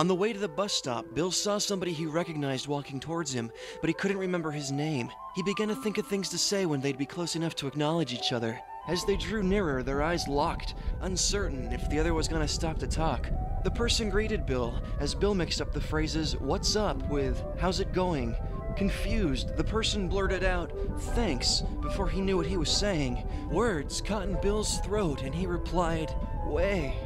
On the way to the bus stop, Bill saw somebody he recognized walking towards him, but he couldn't remember his name. He began to think of things to say when they'd be close enough to acknowledge each other. As they drew nearer, their eyes locked, uncertain if the other was going to stop to talk. The person greeted Bill, as Bill mixed up the phrases, "What's up?" with "How's it going?" Confused, the person blurted out, "Thanks," before he knew what he was saying. Words caught in Bill's throat, and he replied, "Way."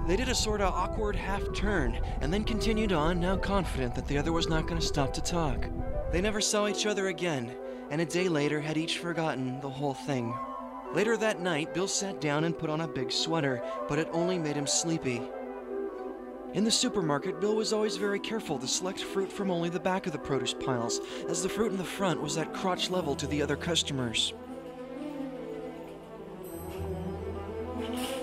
They did a sorta awkward half-turn, and then continued on, now confident that the other was not going to stop to talk. They never saw each other again, and a day later had each forgotten the whole thing. Later that night, Bill sat down and put on a big sweater, but it only made him sleepy. In the supermarket, Bill was always very careful to select fruit from only the back of the produce piles, as the fruit in the front was at crotch level to the other customers.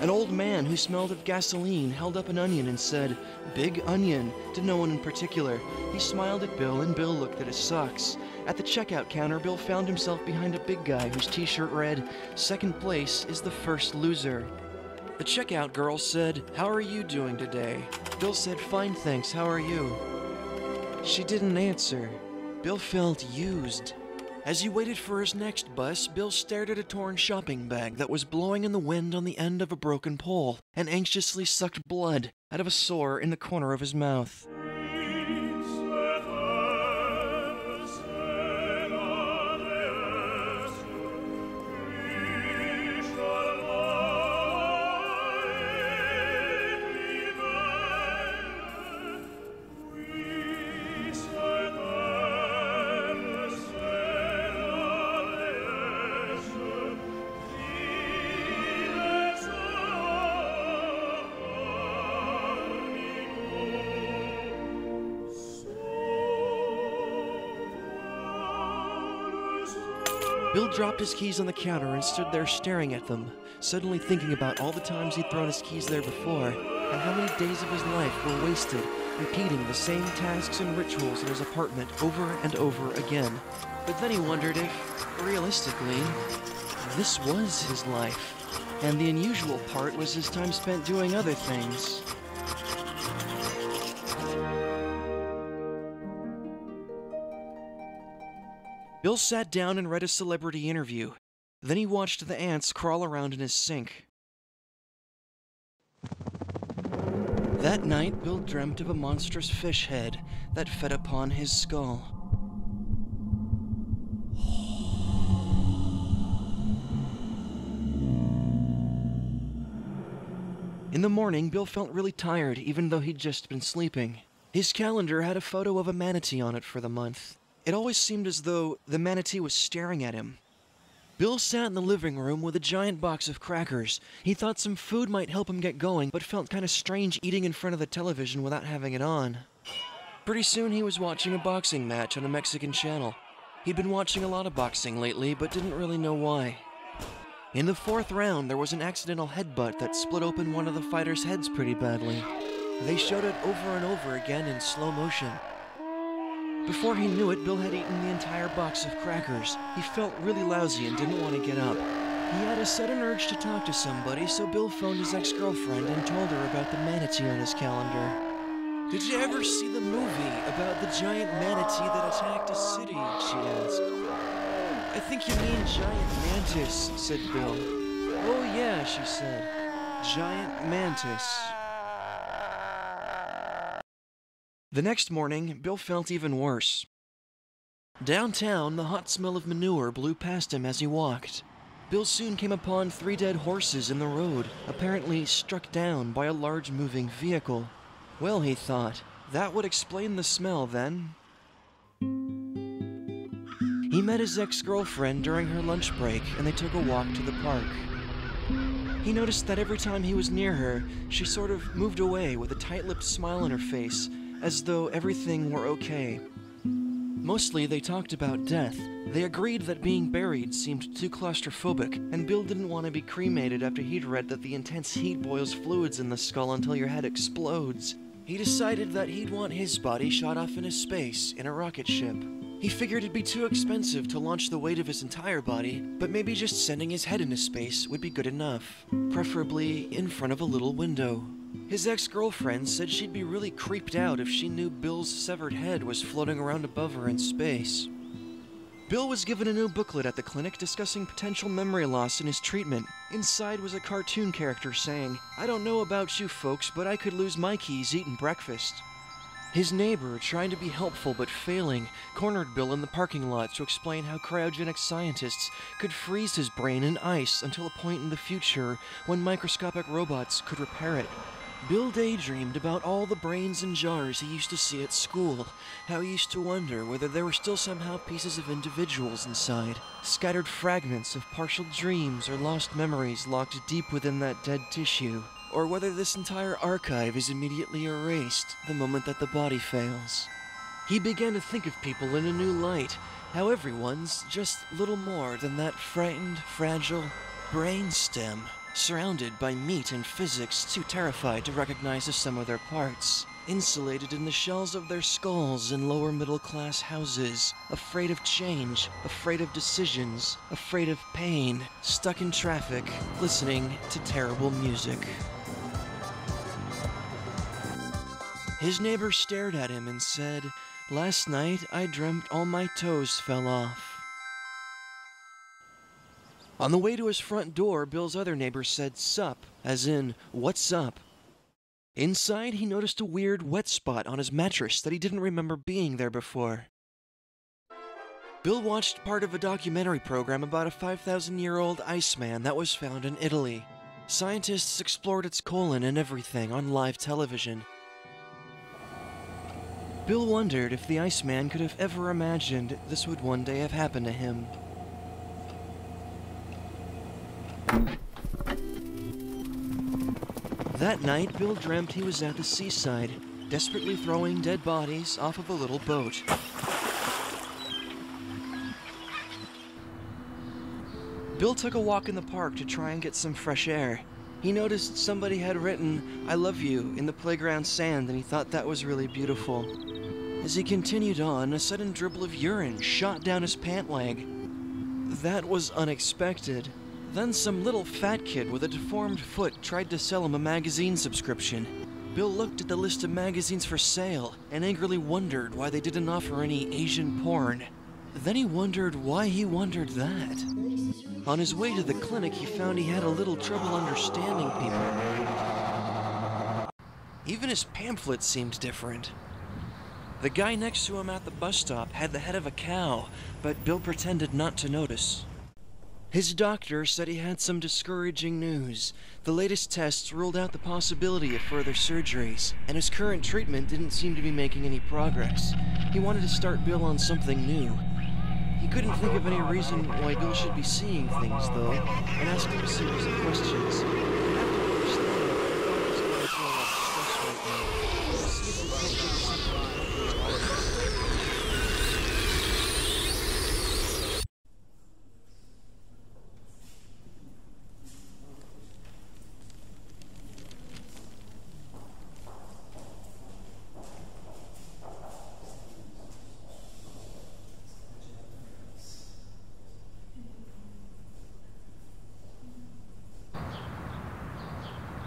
An old man who smelled of gasoline held up an onion and said, "Big onion," to no one in particular. He smiled at Bill, and Bill looked at his socks. At the checkout counter, Bill found himself behind a big guy whose t-shirt read, "Second place is the first loser." The checkout girl said, "How are you doing today?" Bill said, "Fine, thanks, how are you?" She didn't answer. Bill felt used. As he waited for his next bus, Bill stared at a torn shopping bag that was blowing in the wind on the end of a broken pole, and anxiously sucked blood out of a sore in the corner of his mouth. Bill dropped his keys on the counter and stood there staring at them, suddenly thinking about all the times he'd thrown his keys there before, and how many days of his life were wasted repeating the same tasks and rituals in his apartment over and over again. But then he wondered if, realistically, this was his life, and the unusual part was his time spent doing other things. Bill sat down and read a celebrity interview. Then he watched the ants crawl around in his sink. That night, Bill dreamt of a monstrous fish head that fed upon his skull. In the morning, Bill felt really tired, even though he'd just been sleeping. His calendar had a photo of a manatee on it for the month. It always seemed as though the manatee was staring at him. Bill sat in the living room with a giant box of crackers. He thought some food might help him get going, but felt kind of strange eating in front of the television without having it on. Pretty soon he was watching a boxing match on a Mexican channel. He'd been watching a lot of boxing lately, but didn't really know why. In the fourth round, there was an accidental headbutt that split open one of the fighters' heads pretty badly. They showed it over and over again in slow motion. Before he knew it, Bill had eaten the entire box of crackers. He felt really lousy and didn't want to get up. He had a sudden urge to talk to somebody, so Bill phoned his ex-girlfriend and told her about the manatee on his calendar. "Did you ever see the movie about the giant manatee that attacked a city?" she asked. "I think you mean giant mantis," said Bill. "Oh yeah," she said. "Giant mantis." The next morning, Bill felt even worse. Downtown, the hot smell of manure blew past him as he walked. Bill soon came upon 3 dead horses in the road, apparently struck down by a large moving vehicle. Well, he thought, that would explain the smell then. He met his ex-girlfriend during her lunch break, and they took a walk to the park. He noticed that every time he was near her, she sort of moved away with a tight-lipped smile on her face, as though everything were okay. Mostly they talked about death. They agreed that being buried seemed too claustrophobic, and Bill didn't want to be cremated after he'd read that the intense heat boils fluids in the skull until your head explodes. He decided that he'd want his body shot off into space in a rocket ship. He figured it'd be too expensive to launch the weight of his entire body, but maybe just sending his head into space would be good enough, preferably in front of a little window. His ex-girlfriend said she'd be really creeped out if she knew Bill's severed head was floating around above her in space. Bill was given a new booklet at the clinic discussing potential memory loss in his treatment. Inside was a cartoon character saying, "I don't know about you folks, but I could lose my keys eating breakfast." His neighbor, trying to be helpful but failing, cornered Bill in the parking lot to explain how cryogenic scientists could freeze his brain in ice until a point in the future when microscopic robots could repair it. Bill daydreamed about all the brains in jars he used to see at school, how he used to wonder whether there were still somehow pieces of individuals inside, scattered fragments of partial dreams or lost memories locked deep within that dead tissue, or whether this entire archive is immediately erased the moment that the body fails. He began to think of people in a new light, how everyone's just little more than that frightened, fragile brainstem, surrounded by meat and physics too terrified to recognize the sum of their parts, insulated in the shells of their skulls in lower middle-class houses, afraid of change, afraid of decisions, afraid of pain, stuck in traffic, listening to terrible music. His neighbor stared at him and said, "Last night I dreamt all my toes fell off." On the way to his front door, Bill's other neighbor said "sup," as in, "what's up?" Inside, he noticed a weird wet spot on his mattress that he didn't remember being there before. Bill watched part of a documentary program about a 5,000-year-old Iceman that was found in Italy. Scientists explored its colon and everything on live television. Bill wondered if the Iceman could have ever imagined this would one day have happened to him. That night, Bill dreamt he was at the seaside, desperately throwing dead bodies off of a little boat. Bill took a walk in the park to try and get some fresh air. He noticed somebody had written, "I love you," in the playground sand, and he thought that was really beautiful. As he continued on, a sudden dribble of urine shot down his pant leg. That was unexpected. Then some little fat kid with a deformed foot tried to sell him a magazine subscription. Bill looked at the list of magazines for sale and angrily wondered why they didn't offer any Asian porn. Then he wondered why he wondered that. On his way to the clinic, he found he had a little trouble understanding people. Even his pamphlet seemed different. The guy next to him at the bus stop had the head of a cow, but Bill pretended not to notice. His doctor said he had some discouraging news. The latest tests ruled out the possibility of further surgeries, and his current treatment didn't seem to be making any progress. He wanted to start Bill on something new. He couldn't think of any reason why Bill should be seeing things, though, and asked him a series of questions. He'd have to understand that he thought he was going through a lot of stress right now. To see if he could get something out of his life.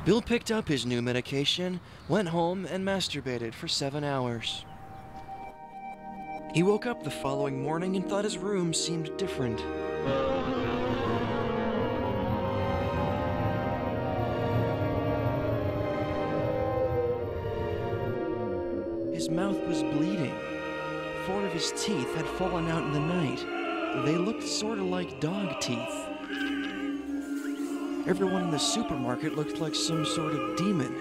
Bill picked up his new medication, went home, and masturbated for 7 hours. He woke up the following morning and thought his room seemed different. His mouth was bleeding. 4 of his teeth had fallen out in the night. They looked sort of like dog teeth. Everyone in the supermarket looked like some sort of demon,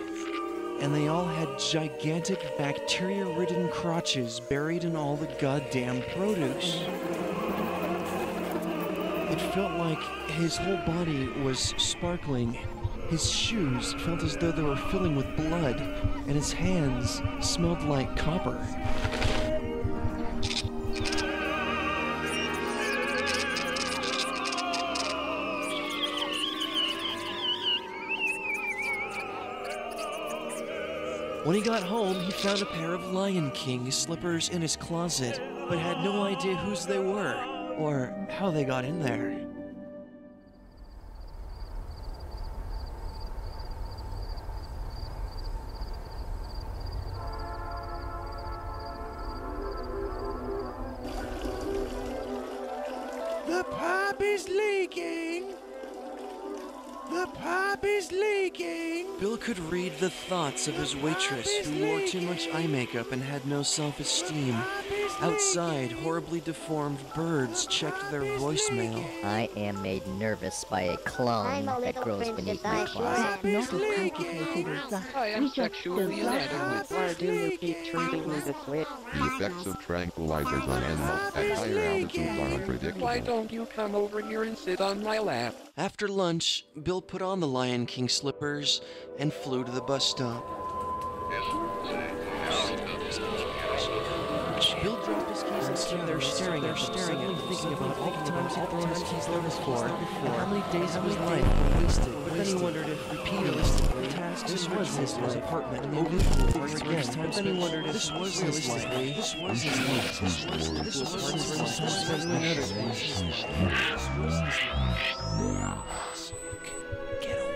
and they all had gigantic bacteria-ridden crotches buried in all the goddamn produce. It felt like his whole body was sparkling. His shoes felt as though they were filling with blood, and his hands smelled like copper. When he got home, he found a pair of Lion King slippers in his closet, but had no idea whose they were, or how they got in there. The pipe is leaking. The pipe is leaking. Bill could read the thoughts of his waitress, who wore too much eye makeup and had no self-esteem. Outside, horribly deformed birds checked their voicemail. I am made nervous by a clone that grows beneath my closet. Not as complicated as that. I am sexually inadequate. Why do you keep treating me this way? The effects of tranquilizers on animals at higher altitudes are unpredictable. Why don't you come over here and sit on my lap? After lunch, Bill put on the Lion King slippers and flew to the bus stop. Bill dropped his keys and stood there staring at them, thinking about all the times he'd thrown his keys there before, how many days of his life were wasted. But then he wondered if repeatedly tasks this was his apartment over and over again. But then he wondered if this was his life. This was his life. This was his first time spent doing other things. Get away.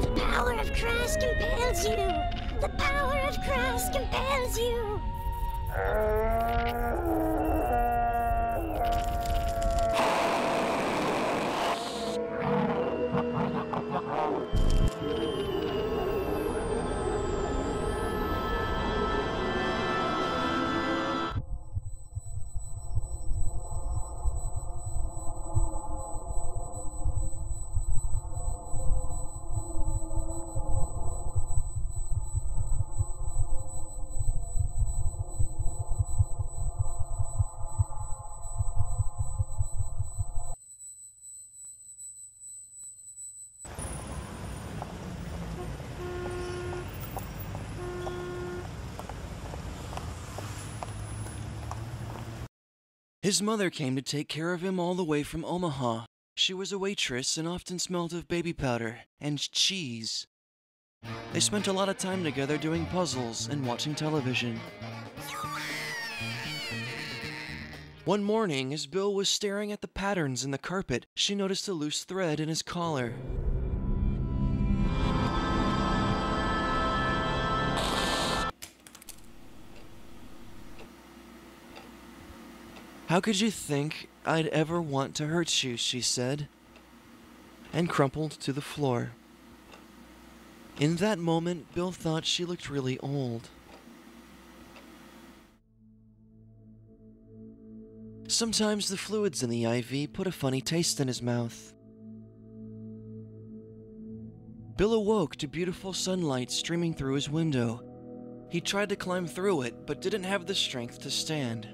The power of Christ compels you. The power of Christ compels you. His mother came to take care of him all the way from Omaha. She was a waitress and often smelled of baby powder and cheese. They spent a lot of time together doing puzzles and watching television. One morning, as Bill was staring at the patterns in the carpet, she noticed a loose thread in his collar. "How could you think I'd ever want to hurt you?" she said, and crumpled to the floor. In that moment, Bill thought she looked really old. Sometimes the fluids in the IV put a funny taste in his mouth. Bill awoke to beautiful sunlight streaming through his window. He tried to climb through it, but didn't have the strength to stand.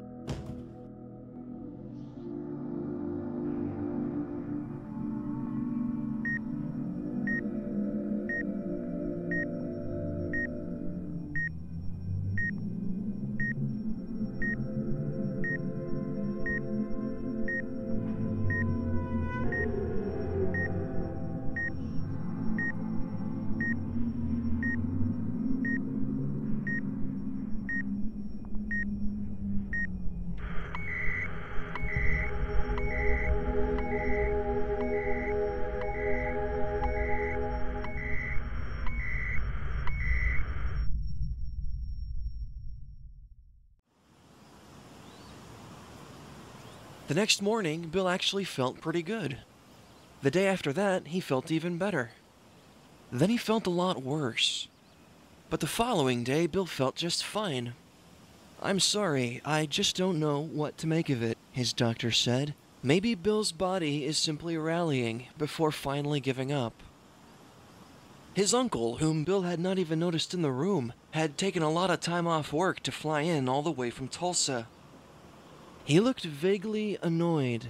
The next morning, Bill actually felt pretty good. The day after that, he felt even better. Then he felt a lot worse. But the following day, Bill felt just fine. "I'm sorry, I just don't know what to make of it," his doctor said. Maybe Bill's body is simply rallying before finally giving up. His uncle, whom Bill had not even noticed in the room, had taken a lot of time off work to fly in all the way from Tulsa. He looked vaguely annoyed.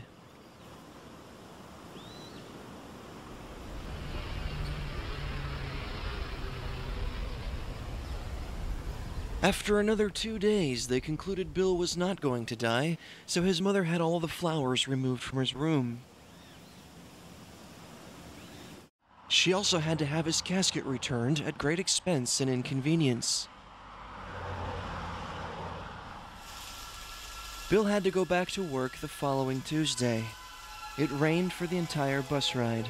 After another 2 days, they concluded Bill was not going to die, so his mother had all the flowers removed from his room. She She also had to have his casket returned at great expense and inconvenience. Bill had to go back to work the following Tuesday. It rained for the entire bus ride.